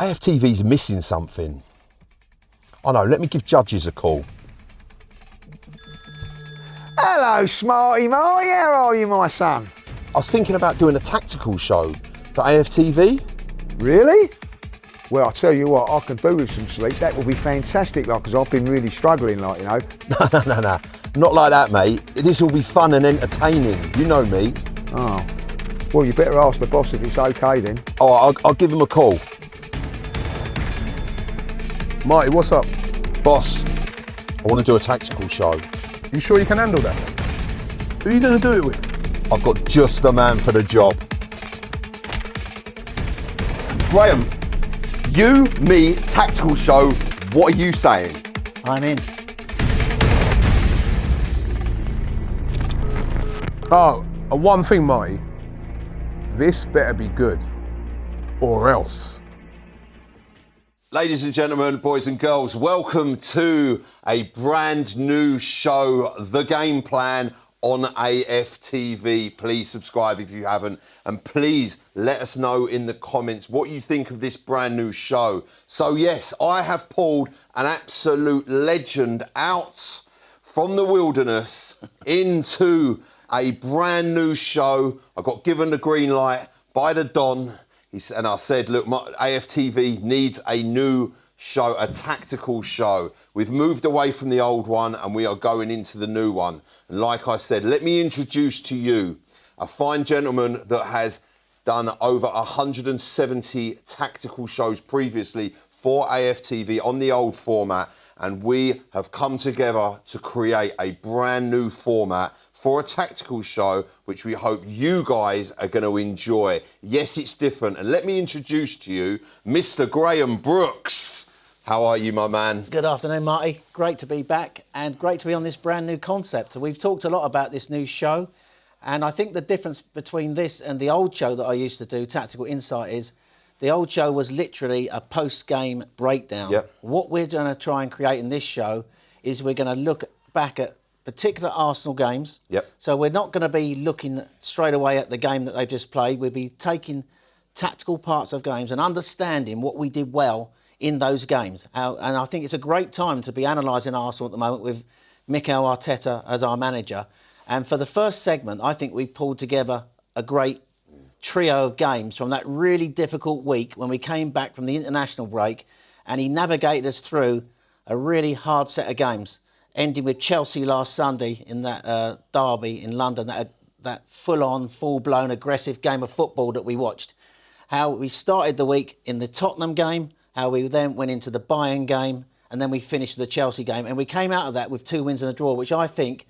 AFTV's missing something. Oh no, let me give Judges a call. Hello, Smarty Marty, how are you, my son? I was thinking about doing a tactical show for AFTV. Really? Well, I'll tell you what, I can do with some sleep. That will be fantastic, like, because I've been really struggling, like, you know. No. Not like that, mate. This will be fun and entertaining. You know me. Oh. Well, you better ask the boss if it's okay then. Oh, I'll give him a call. Marty, what's up? Boss, I want to do a tactical show. You sure you can handle that? Who are you going to do it with? I've got just the man for the job. Graham, you, me, tactical show, what are you saying? I'm in. Oh, and one thing, Marty. This better be good, or else. Ladies and gentlemen, boys and girls, welcome to a brand new show, The Game Plan, on AFTV. Please subscribe if you haven't, and please let us know in the comments what you think of this brand new show. So yes, I have pulled an absolute legend out from the wilderness into a brand new show. I got given the green light by the Don. And I said, look, AFTV needs a new show, a tactical show. We've moved away from the old one and we are going into the new one. And like I said, let me introduce to you a fine gentleman that has done over 170 tactical shows previously for AFTV on the old format. And we have come together to create a brand new format for a tactical show, which we hope you guys are going to enjoy. Yes, it's different. And let me introduce to you Mr. Graham Brooks. How are you, my man? Good afternoon, Marty. Great to be back and great to be on this brand new concept. We've talked a lot about this new show, and I think the difference between this and the old show that I used to do, Tactical Insight, is the old show was literally a post-game breakdown. Yep. What we're going to try and create in this show is we're going to look back at particular Arsenal games. Yep. So we're not going to be looking straight away at the game that they've just played. We'll be taking tactical parts of games and understanding what we did well in those games. And I think it's a great time to be analysing Arsenal at the moment with Mikel Arteta as our manager. And for the first segment, I think we pulled together a great trio of games from that really difficult week when we came back from the international break, and he navigated us through a really hard set of games, ending with Chelsea last Sunday in that derby in London, that full-on, full-blown, aggressive game of football that we watched. How we started the week in the Tottenham game, how we then went into the Bayern game, and then we finished the Chelsea game. And we came out of that with 2 wins and a draw, which I think,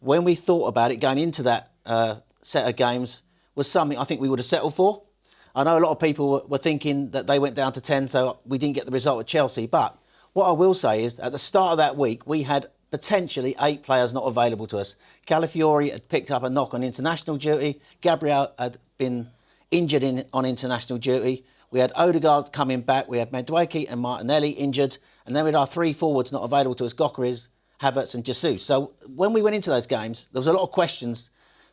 when we thought about it going into that set of games, was something I think we would have settled for. I know a lot of people were thinking that they went down to 10, so we didn't get the result at Chelsea, but what I will say is, at the start of that week, we had potentially 8 players not available to us. Calafiori had picked up a knock on international duty. Gabriel had been injured on international duty. We had Odegaard coming back. We had Madueke and Martinelli injured. And then we had our 3 forwards not available to us, Gyökeres, Havertz and Jesus. So when we went into those games, there was a lot of questions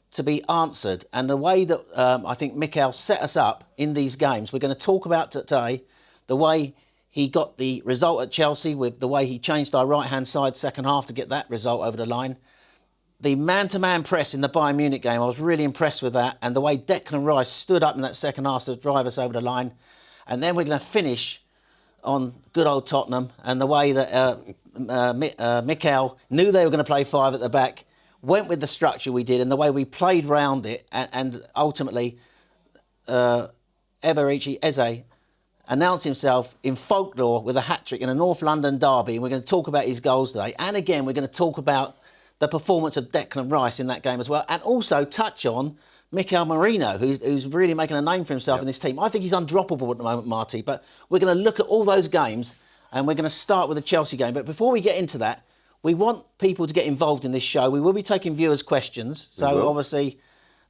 to be answered. And the way that I think Mikel set us up in these games, we're going to talk about today, the way he got the result at Chelsea, with the way he changed our right-hand side second half to get that result over the line. The man-to-man press in the Bayern Munich game, I was really impressed with that. And the way Declan Rice stood up in that second half to drive us over the line. And then we're going to finish on good old Tottenham, and the way that Mikel knew they were going to play 5 at the back, went with the structure we did and the way we played round it, and ultimately Eberechi Eze announced himself in folklore with a hat-trick in a North London derby. And we're going to talk about his goals today. And again, we're going to talk about the performance of Declan Rice in that game as well, and also touch on Mikel Merino, who's really making a name for himself in this team. I think he's undroppable at the moment, Marty, but we're going to look at all those games, and we're going to start with the Chelsea game. But before we get into that, we want people to get involved in this show. We will be taking viewers' questions, so obviously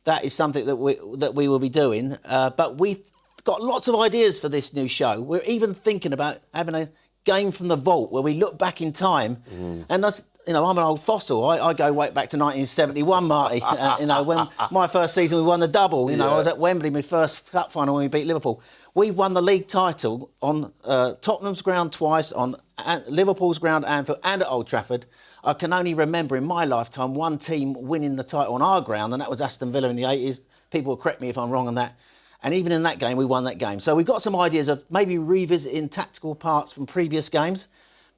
that is something that we will be doing. But we've got lots of ideas for this new show. We're even thinking about having a game from the vault where we look back in time. And you know, I'm an old fossil. I go way back to 1971, Marty. You know, when my first season we won the double. You know, I was at Wembley, my first cup final when we beat Liverpool. We've won the league title on Tottenham's ground twice, on Liverpool's ground at Anfield and at Old Trafford. I can only remember in my lifetime one team winning the title on our ground, and that was Aston Villa in the 80s. People will correct me if I'm wrong on that. And even in that game, we won that game. So we've got some ideas of maybe revisiting tactical parts from previous games.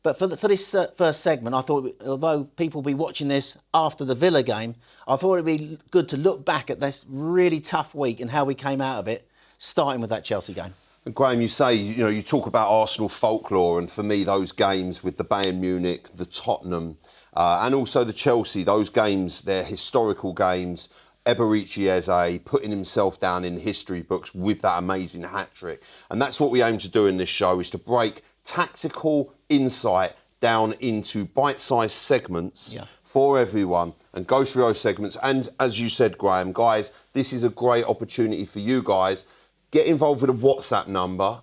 But for this first segment, I thought, although people will be watching this after the Villa game, I thought it'd be good to look back at this really tough week and how we came out of it, starting with that Chelsea game. And Graham, you say, you know, you talk about Arsenal folklore, and for me, those games with the Bayern Munich, the Tottenham, and also the Chelsea, those games, they're historical games. Eberechi Eze putting himself down in history books with that amazing hat-trick. And that's what we aim to do in this show, is to break tactical insight down into bite-sized segments for everyone and go through those segments. And as you said, Graham, guys, this is a great opportunity for you guys. Get involved with a WhatsApp number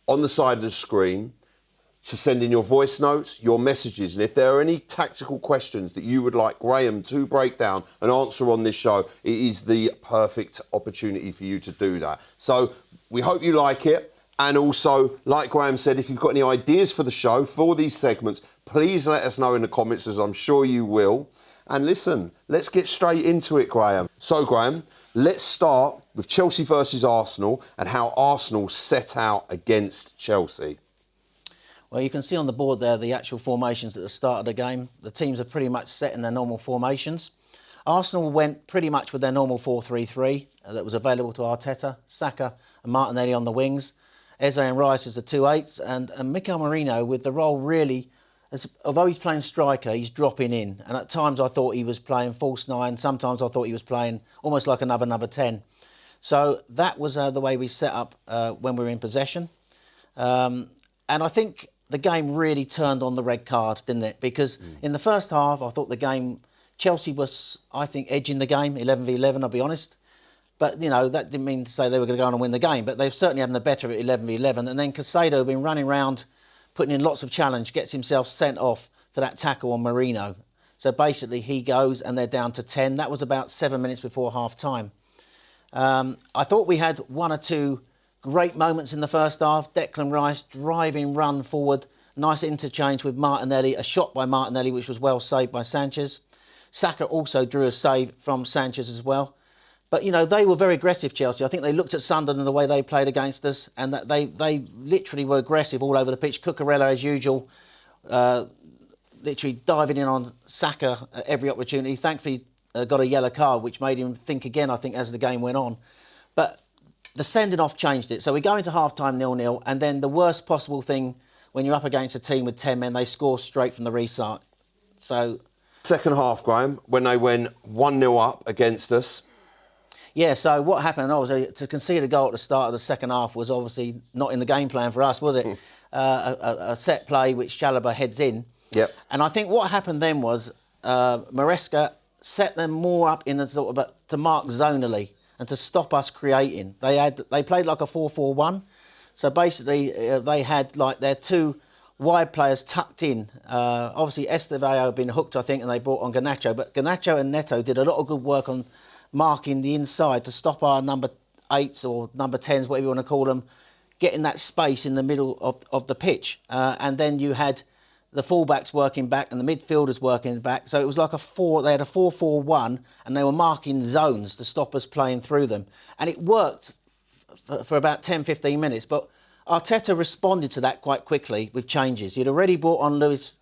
on the side of the screen to send in your voice notes, your messages. And if there are any tactical questions that you would like Graham to break down and answer on this show, it is the perfect opportunity for you to do that. So we hope you like it. And also, like Graham said, if you've got any ideas for the show, for these segments, please let us know in the comments, as I'm sure you will. And listen, let's get straight into it, Graham. So, Graham, let's start with Chelsea versus Arsenal and how Arsenal set out against Chelsea. Well, you can see on the board there the actual formations at the start of the game. The teams are pretty much set in their normal formations. Arsenal went pretty much with their normal 4-3-3 that was available to Arteta, Saka and Martinelli on the wings. Eze and Rice as the 2-8s, and Mikel Merino with the role really, although he's playing striker, he's dropping in. And at times I thought he was playing false 9, sometimes I thought he was playing almost like another number 10. So that was the way we set up when we were in possession. And I think the game really turned on the red card, didn't it? Because in the first half, I thought the game, Chelsea was, I think, edging the game, 11v11, I'll be honest. But, you know, that didn't mean to say they were going to go on and win the game. But they've certainly had the better at 11v11. And then Caicedo, been running around, putting in lots of challenge, gets himself sent off for that tackle on Merino. So basically he goes and they're down to 10. That was about 7 minutes before half-time. I thought we had one or two great moments in the first half. Declan Rice driving run forward. Nice interchange with Martinelli. A shot by Martinelli, which was well saved by Sanchez. Saka also drew a save from Sanchez as well. But, you know, they were very aggressive, Chelsea. I think they looked at Sunderland and the way they played against us, and that they literally were aggressive all over the pitch. Cucurella, as usual, literally diving in on Saka at every opportunity. Thankfully, got a yellow card, which made him think again, I think, as the game went on. But the sending off changed it. So we go into half-time 0-0, and then the worst possible thing when you're up against a team with 10 men, they score straight from the restart. So Second half, Graham, when they went 1-0 up against us. Yeah, so what happened, obviously, to concede a goal at the start of the second half was obviously not in the game plan for us, was it? A set play which Chalobah heads in. Yep. And I think what happened then was Maresca set them more up in the sort of to mark zonally and to stop us creating. They played like a 4-4-1. So basically, they had like their two wide players tucked in. Obviously, Estevao had been hooked, I think, and they brought on Garnacho. But Garnacho and Neto did a lot of good work on marking the inside to stop our number 8s or number 10s, whatever you want to call them, getting that space in the middle of the pitch. And then you had the fullbacks working back and the midfielders working back. So it was like they had a 4-4-1 and they were marking zones to stop us playing through them. And it worked for about 10, 15 minutes. But Arteta responded to that quite quickly with changes. He'd already brought on Lewis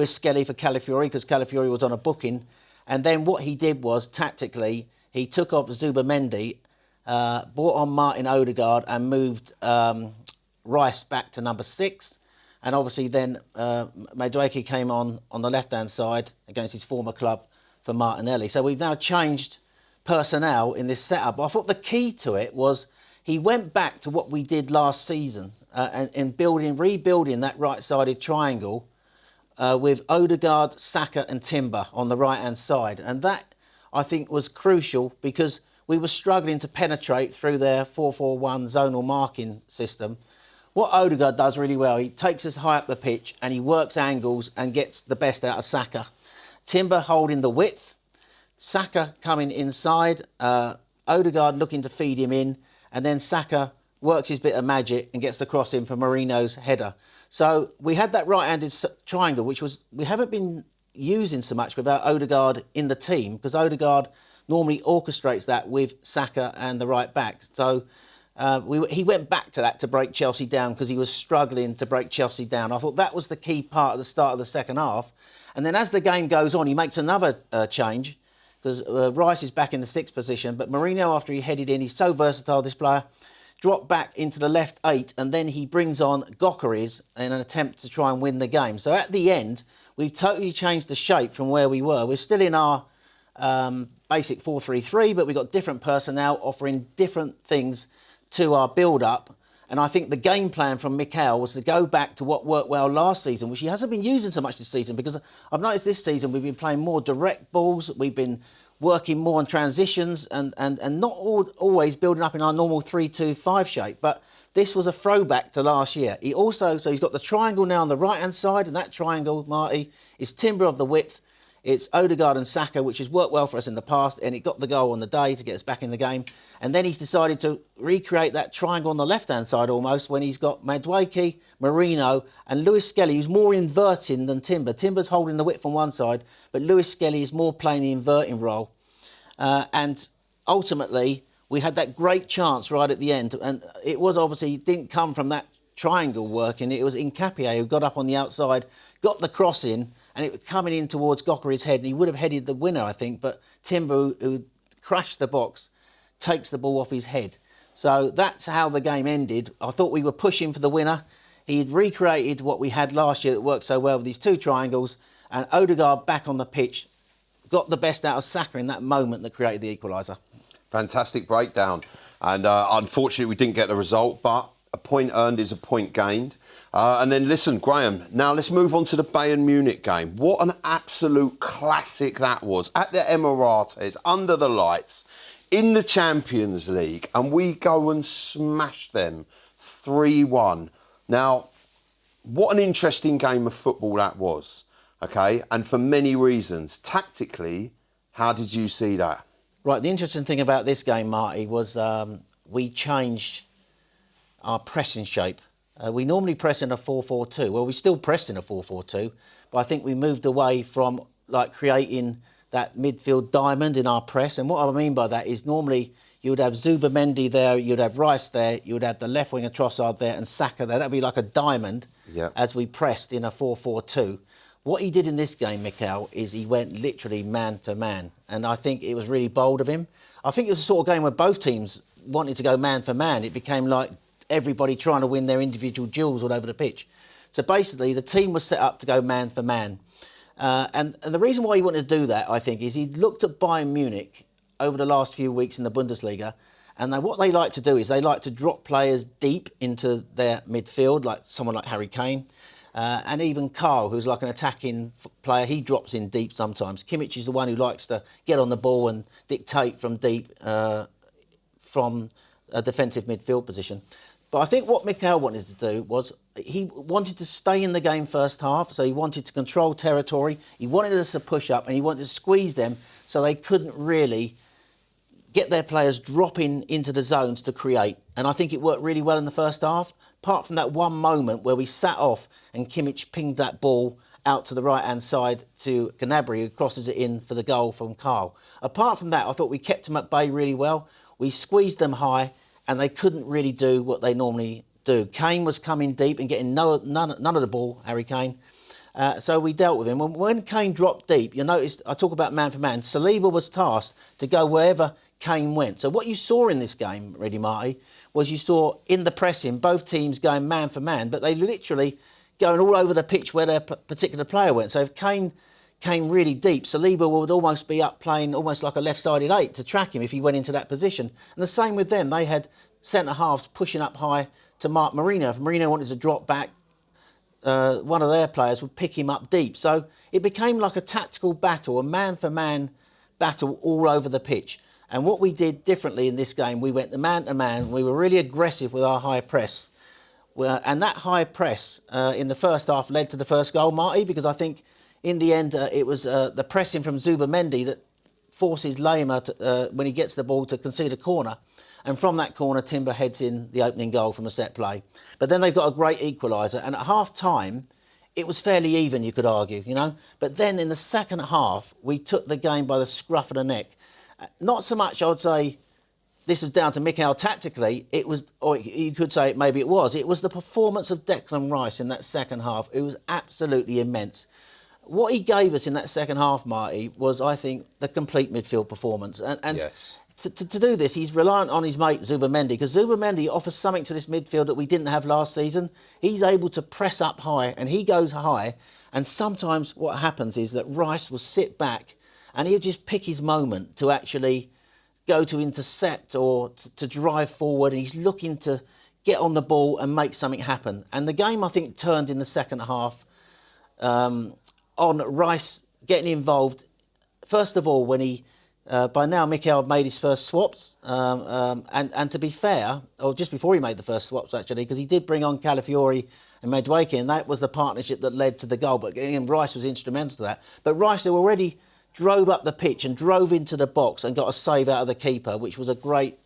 Skelly for Calafiori because Calafiori was on a booking. And then what he did was, tactically, he took off Zubimendi, brought on Martin Odegaard and moved Rice back to number 6. And obviously then Madueke came on the left-hand side against his former club for Martinelli. So we've now changed personnel in this setup. But I thought the key to it was he went back to what we did last season and rebuilding that right-sided triangle with Odegaard, Saka and Timber on the right-hand side. And that, I think, was crucial because we were struggling to penetrate through their 4-4-1 zonal marking system. What Odegaard does really well, he takes us high up the pitch and he works angles and gets the best out of Saka. Timber holding the width, Saka coming inside, Odegaard looking to feed him in, and then Saka works his bit of magic and gets the cross in for Mourinho's header. So we had that right-handed triangle, which we haven't been using so much without Odegaard in the team, because Odegaard normally orchestrates that with Saka and the right back. So he went back to that to break Chelsea down because he was struggling to break Chelsea down. I thought that was the key part at the start of the second half. And then as the game goes on, he makes another change because Rice is back in the 6th position. But Mourinho, after he headed in, he's so versatile, this player, dropped back into the left 8, and then he brings on Gyökeres in an attempt to try and win the game. So at the end, we've totally changed the shape from where we were. We're still in our basic 4-3-3, but we've got different personnel offering different things to our build-up. And I think the game plan from Mikel was to go back to what worked well last season, which he hasn't been using so much this season, because I've noticed this season we've been playing more direct balls, we've been working more on transitions and not always building up in our normal 3-2-5 shape. But this was a throwback to last year. So he's got the triangle now on the right-hand side, and that triangle, Marty, is Timber of the width. It's Odegaard and Saka, which has worked well for us in the past, and it got the goal on the day to get us back in the game. And then he's decided to recreate that triangle on the left-hand side almost when he's got Madueke, Marino, and Lewis Skelly, who's more inverting than Timber. Timber's holding the width on one side, but Lewis Skelly is more playing the inverting role. And ultimately, we had that great chance right at the end, and it was obviously didn't come from that triangle working. It was Nketiah who got up on the outside, got the cross in, and it was coming in towards Gyökeres' head, and he would have headed the winner, I think, but Timber, who crashed the box, takes the ball off his head. So that's how the game ended. I thought we were pushing for the winner. He had recreated what we had last year that worked so well with these two triangles, and Odegaard back on the pitch, got the best out of Saka in that moment that created the equaliser. Fantastic breakdown. And unfortunately, we didn't get the result, but a point earned is a point gained. And then, listen, Graham, now let's move on to the Bayern Munich game. What an absolute classic that was. At the Emirates, under the lights, in the Champions League, and we go and smash them 3-1. Now, what an interesting game of football that was, OK? And for many reasons. Tactically, how did you see that? Right, the interesting thing about this game, Marty, was we changed our pressing shape. We normally press in a 4-4-2. Well, we still pressed in a 4-4-2, but I think we moved away from creating that midfield diamond in our press. And what I mean by that is normally you would have Zubimendi there, you'd have Rice there, you would have the left winger Trossard there and Saka there. That'd be like a diamond as we pressed in a 4-4-2. What he did in this game, Mikel, is he went literally man to man. And I think it was really bold of him. I think it was the sort of game where both teams wanted to go man for man. It became like everybody trying to win their individual duels all over the pitch. So basically, the team was set up to go man for man. And the reason why he wanted to do that, I think, is he looked at Bayern Munich over the last few weeks in the Bundesliga, and what they like to do is they like to drop players deep into their midfield, like someone like Harry Kane, and even Carl, who's like an attacking player, he drops in deep sometimes. Kimmich is the one who likes to get on the ball and dictate from deep, from a defensive midfield position. But I think what Mikel wanted to do was he wanted to stay in the game first half, so he wanted to control territory, he wanted us to push up, and he wanted to squeeze them so they couldn't really get their players dropping into the zones to create. And I think it worked really well in the first half, apart from that one moment where we sat off and Kimmich pinged that ball out to the right-hand side to Gnabry, who crosses it in for the goal from Carl. Apart from that, I thought we kept them at bay really well. We squeezed them high, and they couldn't really do what they normally do. Kane was coming deep and getting none of the ball, Harry Kane. So we dealt with him. When Kane dropped deep, you noticed, I talk about man for man, Saliba was tasked to go wherever Kane went. So what you saw in this game, really, Marty, was you saw in the pressing, both teams going man for man, but they literally going all over the pitch where their particular player went. So if Kane came really deep, Saliba would almost be up playing almost like a left-sided 8 to track him if he went into that position. And the same with them. They had centre-halves pushing up high to mark Marino. If Marino wanted to drop back, one of their players would pick him up deep. So it became like a tactical battle, a man-for-man battle all over the pitch. And what we did differently in this game, we went man-to-man. We were really aggressive with our high press. And that high press in the first half led to the first goal, Marty, because I think in the end, it was the pressing from Zubimendi that forces Lema, to, when he gets the ball, to concede a corner. And from that corner, Timber heads in the opening goal from a set play. But then they've got a great equaliser. And at half-time, it was fairly even, you could argue, you know. But then in the second half, we took the game by the scruff of the neck. Not so much, I would say, this was down to Mikel tactically. It was, or you could say maybe it was. It was the performance of Declan Rice in that second half. It was absolutely immense. What he gave us in that second half, Marty, was, I think, the complete midfield performance. And Yes. to do this, he's reliant on his mate Zubimendi, because Zubimendi offers something to this midfield that we didn't have last season. He's able to press up high, and he goes high. And sometimes what happens is that Rice will sit back and he'll just pick his moment to actually go to intercept or to drive forward. And he's looking to get on the ball and make something happen. And the game, I think, turned in the second half on Rice getting involved. First of all, when he, by now, Mikel had made his first swaps. And to be fair, or just before he made the first swaps, actually, because he did bring on Calafiori and Madueke, and that was the partnership that led to the goal. But again, Rice was instrumental to that. But Rice, who already drove up the pitch and drove into the box and got a save out of the keeper, which was a great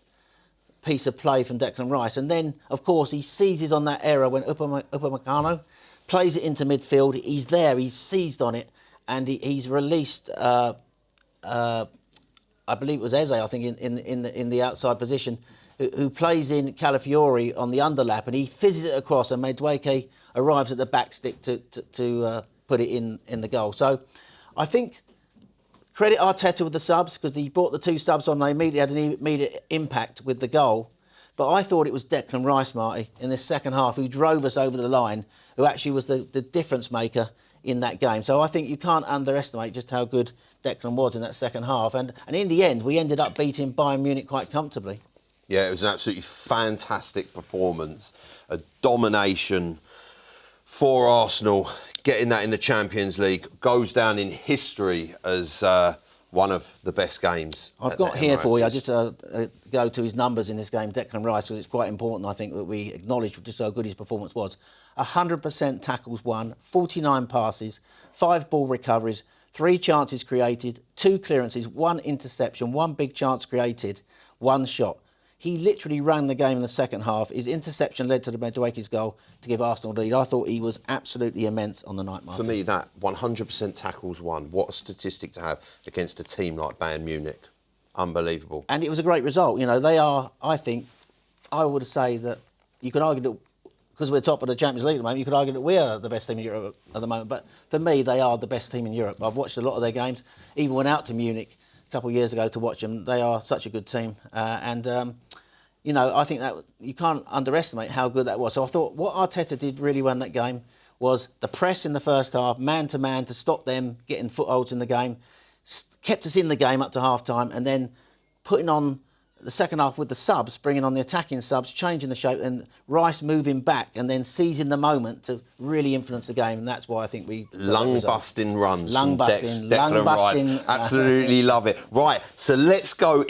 piece of play from Declan Rice. And then, of course, he seizes on that error when Upamecano plays it into midfield. He's there, he's seized on it, and he's released, I believe it was Eze, I think, in the outside position, who plays in Calafiori on the underlap, and he fizzes it across, and Madueke arrives at the back stick to put it in the goal. So I think credit Arteta with the subs, because he brought the two subs on, they immediately had an immediate impact with the goal. But I thought it was Declan Rice, Marty, in this second half, who drove us over the line, who actually was the difference maker in that game. So I think you can't underestimate just how good Declan was in that second half. And in the end, we ended up beating Bayern Munich quite comfortably. Yeah, it was an absolutely fantastic performance. A domination for Arsenal. Getting that in the Champions League goes down in history as one of the best games. I've got here for you, I just go to his numbers in this game, Declan Rice, because it's quite important, I think, that we acknowledge just how good his performance was. 100% tackles won, 49 passes, 5 ball recoveries, 3 chances created, 2 clearances, 1 interception, 1 big chance created, 1 shot. He literally ran the game in the second half. His interception led to the Madueke's goal to give Arsenal the lead. I thought he was absolutely immense on the night, Martin. For me, that 100% tackles won. What a statistic to have against a team like Bayern Munich. Unbelievable. And it was a great result. You know, they are, I think, I would say that you could argue that, because we're top of the Champions League at the moment, you could argue that we are the best team in Europe at the moment. But for me, they are the best team in Europe. I've watched a lot of their games. Even went out to Munich a couple of years ago to watch them. They are such a good team. You know, I think that you can't underestimate how good that was. So I thought what Arteta did really well in that game was the press in the first half, man-to-man, to stop them getting footholds in the game, kept us in the game up to half-time, and then putting on the second half with the subs, bringing on the attacking subs, changing the shape, and Rice moving back and then seizing the moment to really influence the game. And that's why I think we... Lung-busting runs lung from busting, Declan Rice. Absolutely love it. Right, so let's go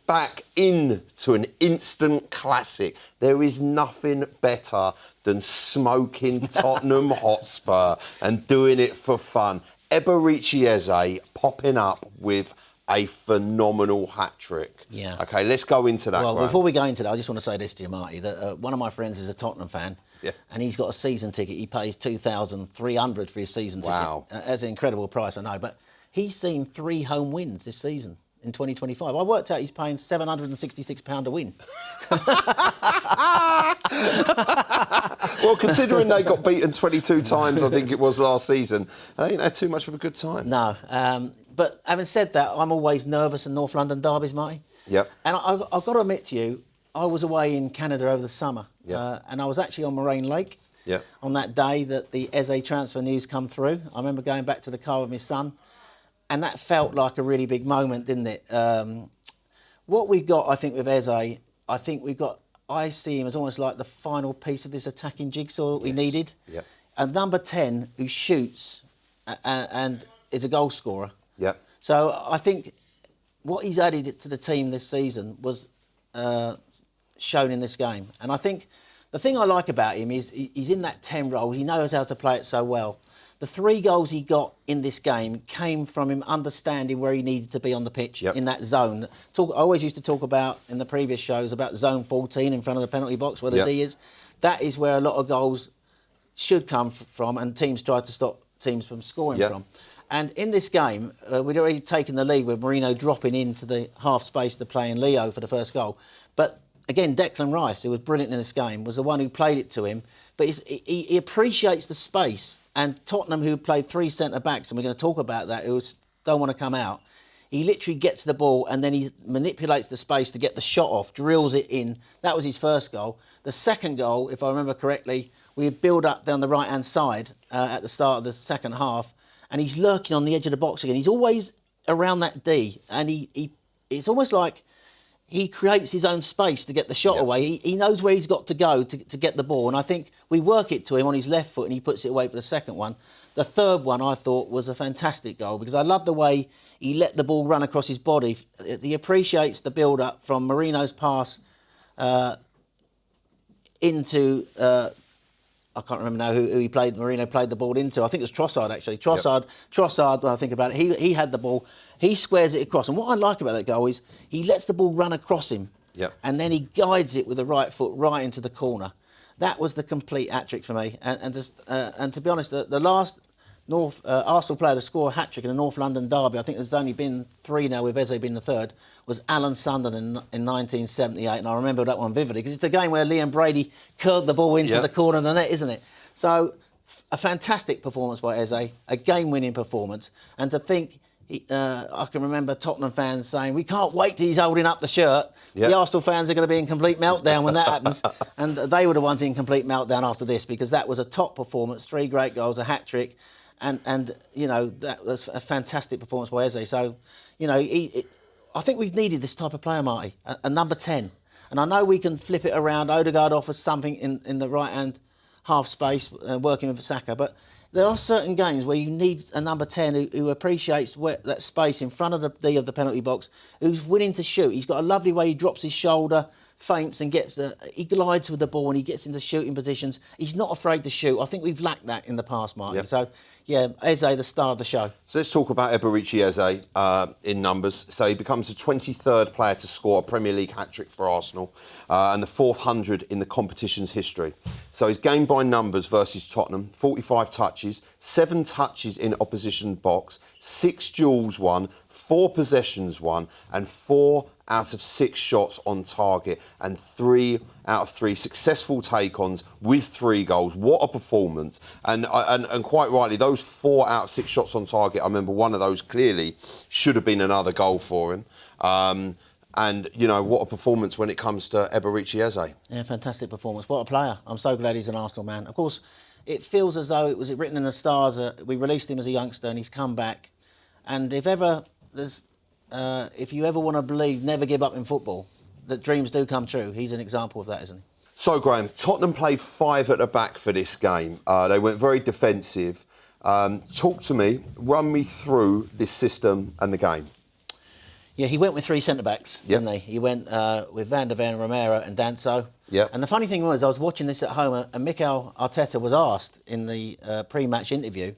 back into an instant classic. There is nothing better than smoking Tottenham Hotspur and doing it for fun. Eberechi Eze popping up with a phenomenal hat-trick. Yeah. OK, let's go into that. Well, Graham. before we go into that, I just want to say this to you, Marty, that one of my friends is a Tottenham fan. Yeah. And he's got a season ticket. He pays $2,300 for his season Wow. ticket. That's an incredible price, I know. But he's seen 3 home wins this season in 2025. I worked out he's paying £766 a win. Well, considering they got beaten 22 times, I think it was last season, they ain't had too much of a good time. No. But having said that, I'm always nervous in North London derbies, Marty. Yep. And I've got to admit to you, I was away in Canada over the summer. Yep. And I was actually on Moraine Lake. Yep. On that day that the Eze transfer news come through. I remember going back to the car with my son, and that felt like a really big moment, didn't it? What we got, I think, with Eze, I see him as almost like the final piece of this attacking jigsaw that we needed. Yep. And number 10, who shoots and is a goal scorer. Yep. So I think what he's added to the team this season was shown in this game. And I think the thing I like about him is he's in that 10 role. He knows how to play it so well. the 3 goals he got in this game came from him understanding where he needed to be on the pitch in that zone. I always used to talk about, in the previous shows, about zone 14 in front of the penalty box where the D is. That is where a lot of goals should come from, and teams try to stop teams from scoring from. And in this game, we'd already taken the lead with Marino dropping into the half space to play in Leo for the first goal. But again, Declan Rice, who was brilliant in this game, was the one who played it to him. But he appreciates the space. And Tottenham, who played 3 centre-backs, and we're going to talk about that, who don't want to come out, he literally gets the ball and then he manipulates the space to get the shot off, drills it in. That was his first goal. The second goal, if I remember correctly, we build up down the right-hand side at the start of the second half, and he's lurking on the edge of the box again. He's always around that D, and it's almost like he creates his own space to get the shot away. He knows where he's got to go to get the ball, and I think we work it to him on his left foot and he puts it away for the second one. The third one, I thought, was a fantastic goal because I love the way he let the ball run across his body. He appreciates the build-up from Marino's pass into... I can't remember now who he played. Marino played the ball into. I think it was Trossard, actually. Trossard, when I think about it, he had the ball. He squares it across. And what I like about that goal is he lets the ball run across him. And then he guides it with the right foot right into the corner. That was the complete hat-trick for me. And to be honest, the last Arsenal player to score a hat-trick in a North London derby, I think there's only been 3 now, with Eze being the third, was Alan Sunderland in 1978. And I remember that one vividly because it's the game where Liam Brady curled the ball into the corner of the net, isn't it? So a fantastic performance by Eze, a game-winning performance. And to think, I can remember Tottenham fans saying, we can't wait till he's holding up the shirt. The Arsenal fans are going to be in complete meltdown when that happens. And they were the ones in complete meltdown after this because that was a top performance, 3 great goals, a hat-trick. And you know, that was a fantastic performance by Eze. So, you know, I think we've needed this type of player, Marty, a number 10. And I know we can flip it around. Odegaard offers something in the right-hand half space, working with Saka. But there are certain games where you need a number 10 who appreciates that space in front of the D of the penalty box, who's willing to shoot. He's got a lovely way he drops his shoulder, feints and he glides with the ball and he gets into shooting positions. He's not afraid to shoot. I think we've lacked that in the past, Martin. So, yeah, Eze, the star of the show. So let's talk about Eberechi Eze in numbers. So he becomes the 23rd player to score a Premier League hat-trick for Arsenal and the 400 in the competition's history. So his game by numbers versus Tottenham, 45 touches, 7 touches in opposition box, 6 duels won, 4 possessions won, and 4 out of 6 shots on target, and 3 out of 3 successful take-ons with 3 goals. What a performance. And quite rightly, those 4 out of 6 shots on target, I remember one of those clearly should have been another goal for him. And, you know, what a performance when it comes to Eberechi Eze. Yeah, fantastic performance. What a player. I'm so glad he's an Arsenal man. Of course, it feels as though it was written in the stars. We released him as a youngster and he's come back. And if you ever want to believe, never give up in football, that dreams do come true. He's an example of that, isn't he? So, Graham, Tottenham played 5 at the back for this game. They went very defensive. Talk to me, run me through this system and the game. Yeah, he went with 3 centre-backs, didn't he? He went with Van der Ven, Romero and Danso. And the funny thing was, I was watching this at home and Mikel Arteta was asked in the pre-match interview,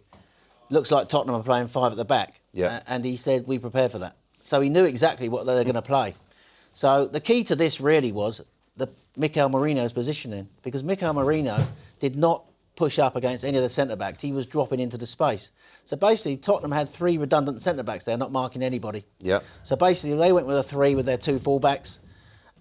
looks like Tottenham are playing 5 at the back. And he said, we prepare for that. So he knew exactly what they were going to play. So the key to this really was Mikel Marino's positioning, because Mikel Marino did not push up against any of the centre-backs. He was dropping into the space. So basically, Tottenham had 3 redundant centre-backs there, not marking anybody. So basically, they went with a 3 with their 2 full-backs.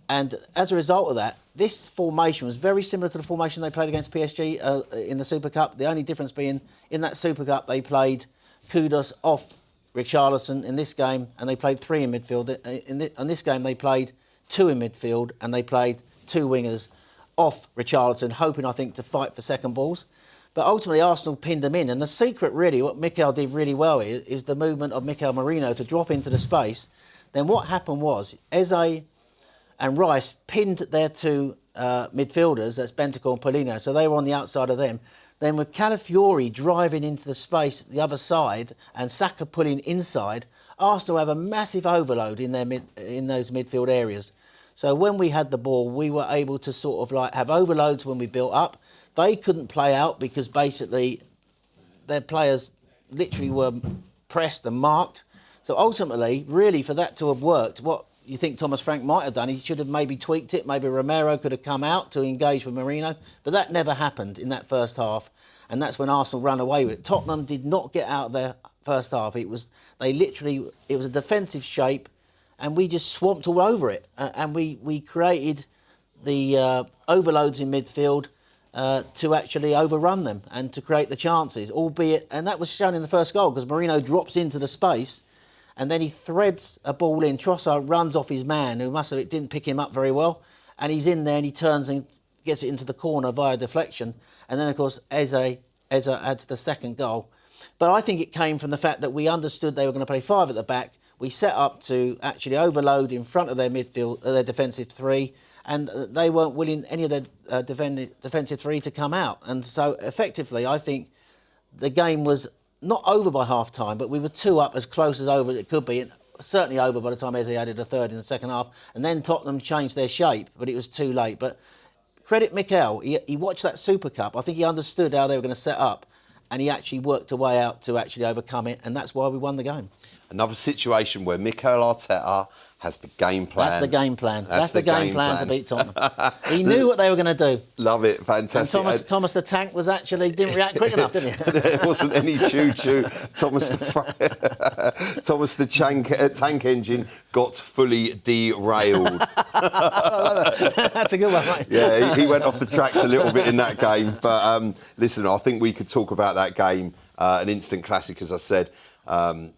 And as a result of that, this formation was very similar to the formation they played against PSG in the Super Cup. The only difference being, in that Super Cup, they played Kudus off Richarlison in this game, and they played 3 in midfield. In this game, they played 2 in midfield, and they played 2 wingers off Richarlison, hoping, I think, to fight for second balls. But ultimately, Arsenal pinned them in. And the secret, really, what Mikel did really well is the movement of Mikel Marino to drop into the space. Then what happened was Eze and Rice pinned their 2 midfielders, that's Bentancur and Paulino, so they were on the outside of them. Then with Calafiori driving into the space the other side and Saka pulling inside, Arsenal have a massive overload in those midfield areas. So when we had the ball, we were able to sort of like have overloads when we built up. They couldn't play out because basically their players literally were pressed and marked. So ultimately, really, for that to have worked, what you think Thomas Frank might have done, he should have maybe tweaked it. Maybe Romero could have come out to engage with Marino. But that never happened in that first half. And that's when Arsenal ran away with it. Tottenham did not get out of their first half. It was a defensive shape, and we just swamped all over it. And we created the overloads in midfield to actually overrun them and to create the chances, albeit, and that was shown in the first goal because Marino drops into the space and then he threads a ball in. Trossard runs off his man, who didn't pick him up very well, and he's in there and he turns and gets it into the corner via deflection. And then, of course, Eze adds the second goal. But I think it came from the fact that we understood they were going to play 5 at the back. We set up to actually overload in front of their midfield, their defensive 3, and they weren't willing, any of their defensive 3, to come out. And so, effectively, I think the game was not over by half-time, but we were 2 up, as close as over as it could be, and certainly over by the time Eze added a third in the second half. And then Tottenham changed their shape, but it was too late. But credit Mikel, he watched that Super Cup. I think he understood how they were going to set up, and he actually worked a way out to actually overcome it, and that's why we won the game. Another situation where Mikel Arteta has the game plan. That's the game plan. That's the game plan to beat Tottenham. He knew what they were going to do. Love it, fantastic. And Thomas the Tank didn't react quick enough, did he? There wasn't any choo-choo. Thomas the tank engine got fully derailed. That's a good one, mate. Yeah, he went off the tracks a little bit in that game. But listen, I think we could talk about that game, an instant classic, as I said.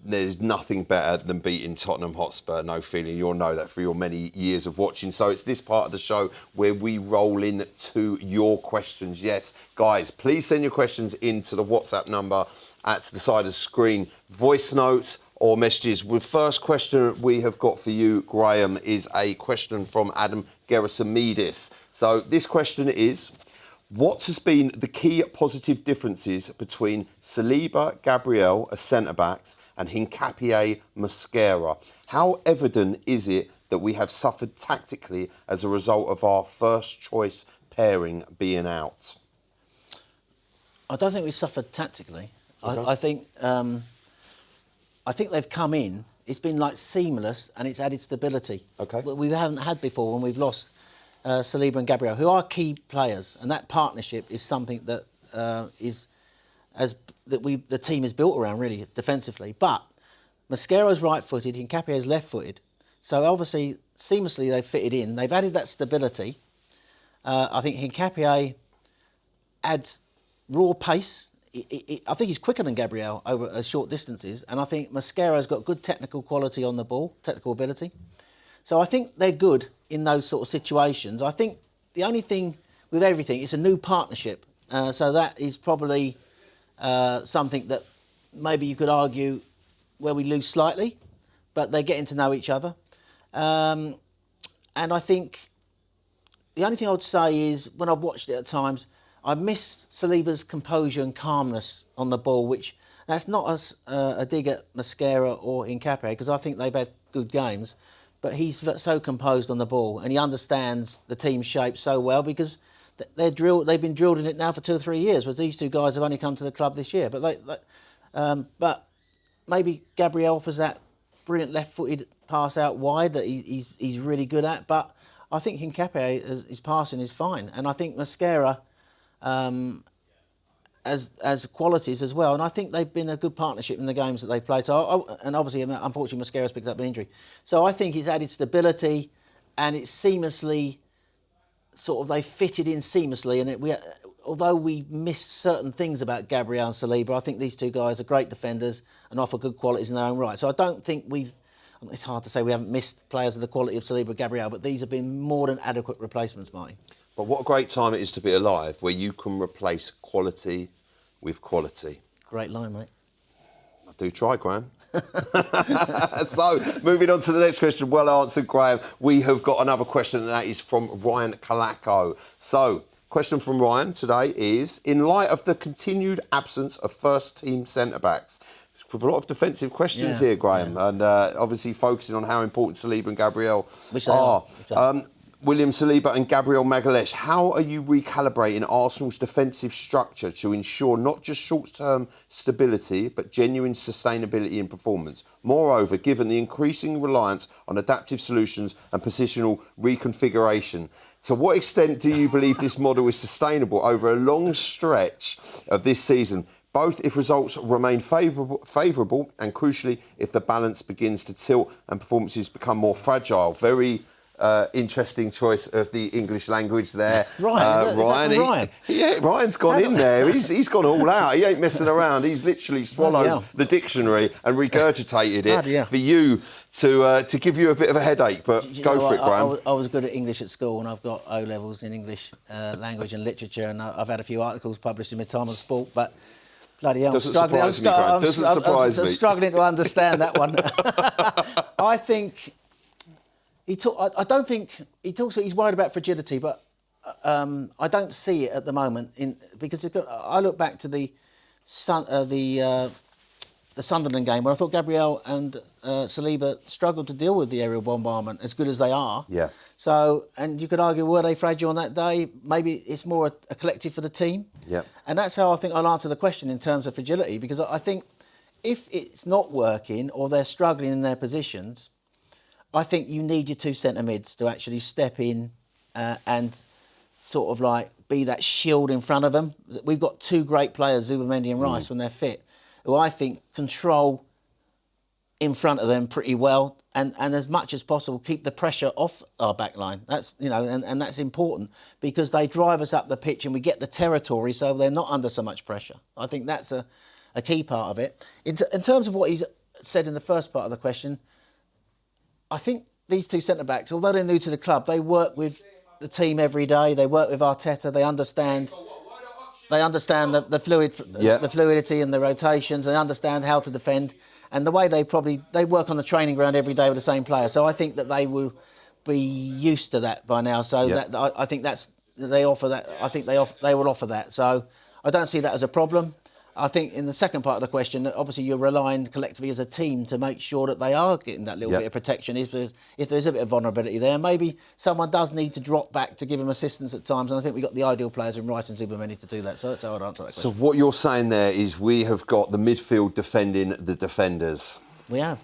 There's nothing better than beating Tottenham Hotspur, no feeling. You'll know that for your many years of watching. So it's this part of the show where we roll in to your questions. Yes, guys, please send your questions into the WhatsApp number at the side of the screen. Voice notes or messages. The first question we have got for you, Graham, is a question from Adam Gerasimidis. So this question is: what has been the key positive differences between Saliba, Gabriel as centre-backs and Hincapié, Mosquera? How evident is it that we have suffered tactically as a result of our first-choice pairing being out? I don't think we suffered tactically. Okay. I think they've come in. It's been like seamless, and it's added stability. Okay. We haven't had before when we've lost Saliba and Gabriel, who are key players, and that partnership is something that the team is built around, really, defensively. But Mosquera's right-footed, Hincapié's left-footed, so obviously seamlessly they've fitted in. They've added that stability. I think Hincapié adds raw pace. I think he's quicker than Gabriel over short distances, and I think Mosquera's got good technical quality on the ball, technical ability. So I think they're good in those sort of situations. I think the only thing with everything, it's a new partnership. So that is probably something that maybe you could argue where we lose slightly, but they're getting to know each other. And I think the only thing I would say is when I've watched it at times, I miss Saliba's composure and calmness on the ball, which that's not a dig at Mosquera or Hincapié, because I think they've had good games. But he's so composed on the ball, and he understands the team shape so well because they've been drilled in it now for 2 or 3 years. Whereas these 2 guys have only come to the club this year. But maybe Gabriel offers that brilliant left-footed pass out wide that he's really good at. But I think Hincapié, his passing is fine, and I think Mosquera as qualities as well, and I think they've been a good partnership in the games that they played. And obviously, unfortunately, Mosquera's picked up an injury. So I think it's added stability, and it's seamlessly they fitted in seamlessly. And although we missed certain things about Gabriel and Saliba, I think these 2 guys are great defenders and offer good qualities in their own right. So I don't think it's hard to say we haven't missed players of the quality of Saliba and Gabriel, but these have been more than adequate replacements, Marty. But what a great time it is to be alive, where you can replace quality with quality. Great line, mate. I do try, Graham. So, moving on to the next question. Well answered, Graham. We have got another question, and that is from Ryan Kalako. So, question from Ryan today is: in light of the continued absence of first-team centre-backs, with a lot of defensive questions here, Graham, and obviously focusing on how important Saliba and Gabriel are. William Saliba and Gabriel Magalhaes, how are you recalibrating Arsenal's defensive structure to ensure not just short-term stability, but genuine sustainability in performance? Moreover, given the increasing reliance on adaptive solutions and positional reconfiguration, to what extent do you believe this model is sustainable over a long stretch of this season, both if results remain favourable and, crucially, if the balance begins to tilt and performances become more fragile? Very interesting choice of the English language there. Ryan. Ryan's gone in there. He's gone all out. He ain't messing around. He's literally swallowed the dictionary and regurgitated it for you to give you a bit of a headache. But go for it, Graham. I was good at English at school, and I've got O levels in English language and literature, and I've had a few articles published in my time on sport, but. Bloody hell, I'm struggling. I'm struggling to understand that one. I think I don't think he talks. He's worried about fragility, but I don't see it at the moment. Because I look back to the Sunderland game where I thought Gabriel and Saliba struggled to deal with the aerial bombardment as good as they are. Yeah. So, and you could argue, were they fragile on that day? Maybe it's more a collective for the team. Yeah. And that's how I think I'll answer the question in terms of fragility, because I think if it's not working or they're struggling in their positions, I think you need your two centre mids to actually step in and sort of like be that shield in front of them. We've got two great players, Zubamendi and Rice, when they're fit, who I think control in front of them pretty well, and as much as possible keep the pressure off our back line. That's, you know, and that's important because they drive us up the pitch and we get the territory, so they're not under so much pressure. I think that's a key part of it. In terms of what he's said in the first part of the question, I think these two centre-backs, although they're new to the club, they work with the team every day. They work with Arteta. They understand the fluidity and the rotations. They understand how to defend. And the way they work on the training ground every day with the same player. So I think that they will be used to that by now. So I think they offer that. I think they will offer that. So I don't see that as a problem. I think in the second part of the question, obviously you're relying collectively as a team to make sure that they are getting that little bit of protection. If there's a bit of vulnerability there, maybe someone does need to drop back to give them assistance at times. And I think we've got the ideal players in Rice and Zubamendi to do that. So that's how I'd answer that question. So what you're saying there is we have got the midfield defending the defenders. We have.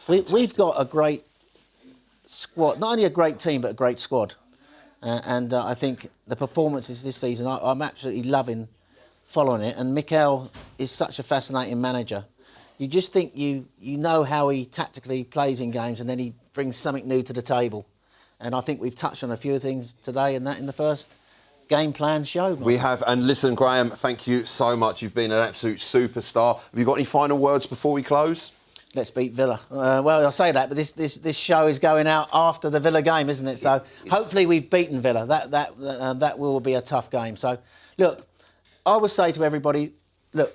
We've got a great squad. Not only a great team, but a great squad. And I think the performances this season, I'm absolutely loving following it, and Mikel is such a fascinating manager. You just think you know how he tactically plays in games, and then he brings something new to the table. And I think we've touched on a few things today in the first game plan show. We have, and listen, Graham, thank you so much. You've been an absolute superstar. Have you got any final words before we close? Let's beat Villa. Well, I say that, but this show is going out after the Villa game, isn't it? So hopefully we've beaten Villa. That will be a tough game. So look, I would say to everybody, look,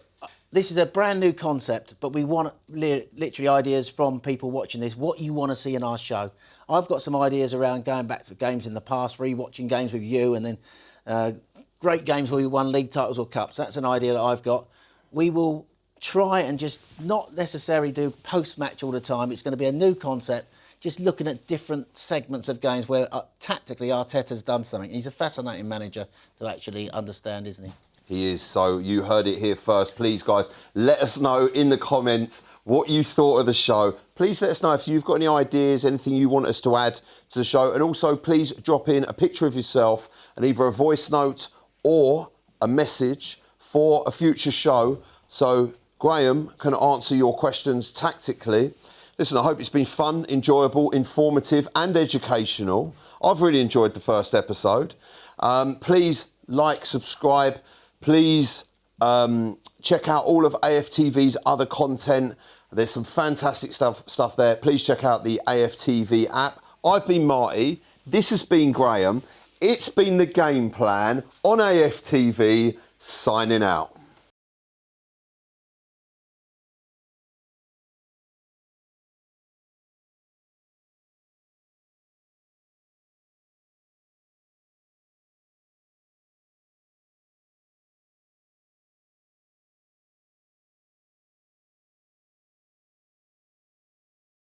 this is a brand new concept, but we want literally ideas from people watching this, what you want to see in our show. I've got some ideas around going back to games in the past, re-watching games with you, and then great games where we won league titles or cups. That's an idea that I've got. We will try and just not necessarily do post-match all the time. It's going to be a new concept, just looking at different segments of games where tactically Arteta's done something. He's a fascinating manager to actually understand, isn't he? He is. So you heard it here first. Please, guys, let us know in the comments what you thought of the show. Please let us know if you've got any ideas, anything you want us to add to the show. And also, please drop in a picture of yourself and either a voice note or a message for a future show so Graham can answer your questions tactically. Listen, I hope it's been fun, enjoyable, informative and educational. I've really enjoyed the first episode. Please like, subscribe. Please check out all of AFTV's other content. There's some fantastic stuff there. Please check out the AFTV app. I've been Marty. This has been Graham. It's been The Game Plan on AFTV, signing out.